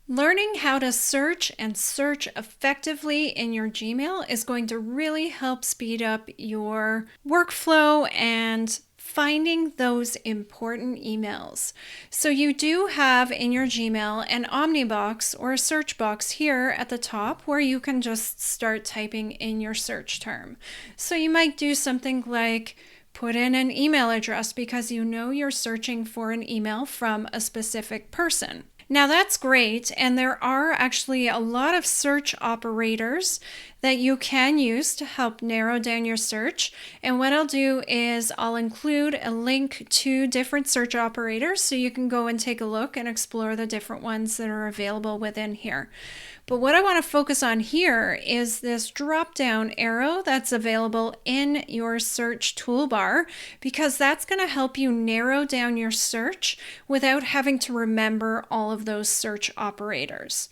Learning how to search and search effectively in your Gmail is going to really help speed up your workflow and finding those important emails. So you do have in your Gmail an Omnibox or a search box here at the top where you can just start typing in your search term. So you might do something like put in an email address because you know you're searching for an email from a specific person. Now that's great, and there are actually a lot of search operators that you can use to help narrow down your search. And what I'll do is I'll include a link to different search operators so you can go and take a look and explore the different ones that are available within here. But what I want to focus on here is this drop down arrow that's available in your search toolbar, because that's going to help you narrow down your search without having to remember all of those search operators.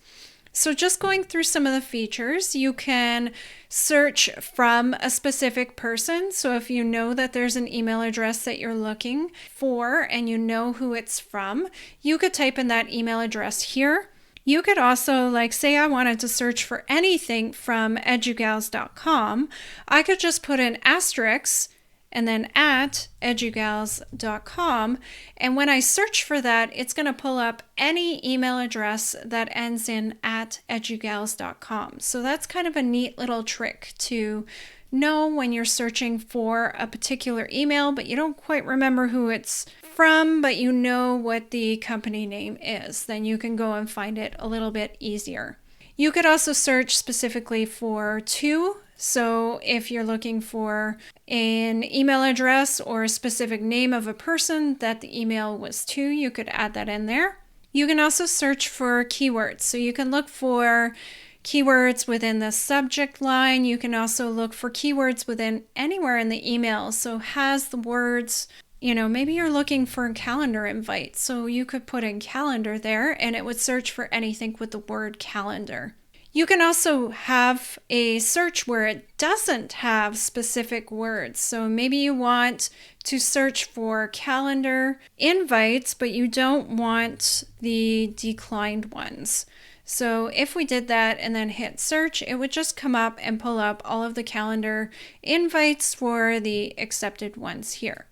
So just going through some of the features, you can search from a specific person. So if you know that there's an email address that you're looking for and you know who it's from, you could type in that email address here. You could also, like, say I wanted to search for anything from edugals.com, I could just put in asterisk and then at edugals.com, and when I search for that, it's going to pull up any email address that ends in at edugals.com. So that's kind of a neat little trick to know when you're searching for a particular email, but you don't quite remember who it's from, but you know what the company name is. Then you can go and find it a little bit easier. You could also search specifically for to. So if you're looking for an email address or a specific name of a person that the email was to, you could add that in there. You can also search for keywords. So you can look for keywords within the subject line. You can also look for keywords within anywhere in the email. So has the words, maybe you're looking for a calendar invite. So you could put in calendar there and it would search for anything with the word calendar. You can also have a search where it doesn't have specific words. So maybe you want to search for calendar invites, but you don't want the declined ones. So if we did that and then hit search, it would just come up and pull up all of the calendar invites for the accepted ones here.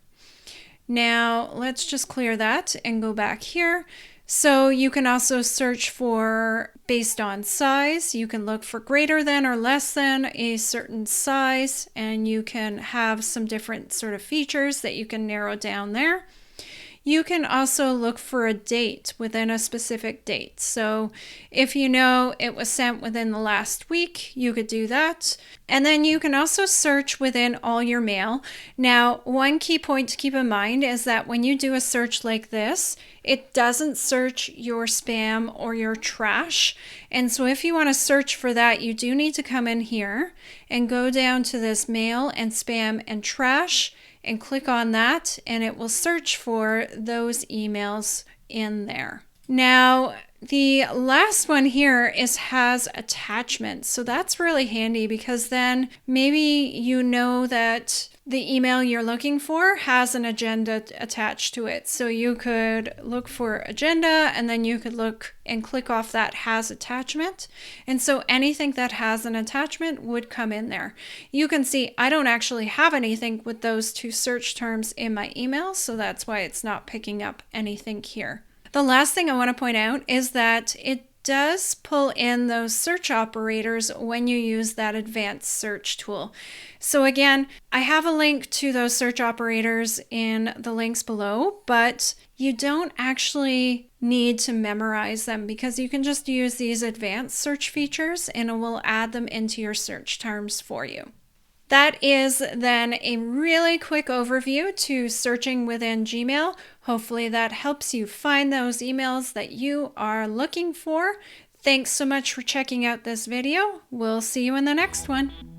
Now let's just clear that and go back here. So you can also search for based on size. You can look for greater than or less than a certain size, and you can have some different sort of features that you can narrow down there. You can also look for a date within a specific date. So if you know it was sent within the last week, you could do that. And then you can also search within all your mail. Now, one key point to keep in mind is that when you do a search like this, it doesn't search your spam or your trash. And so if you want to search for that, you do need to come in here and go down to this mail and spam and trash and click on that, and it will search for those emails in there. Now, the last one here has attachments. So that's really handy because then maybe you know that the email you're looking for has an agenda attached to it. So you could look for agenda and then you could look and click off that has attachment. And so anything that has an attachment would come in there. You can see I don't actually have anything with those two search terms in my email, so that's why it's not picking up anything here. The last thing I want to point out is that it does pull in those search operators when you use that advanced search tool. So again, I have a link to those search operators in the links below, but you don't actually need to memorize them because you can just use these advanced search features and it will add them into your search terms for you. That is then a really quick overview to searching within Gmail. Hopefully that helps you find those emails that you are looking for. Thanks so much for checking out this video. We'll see you in the next one.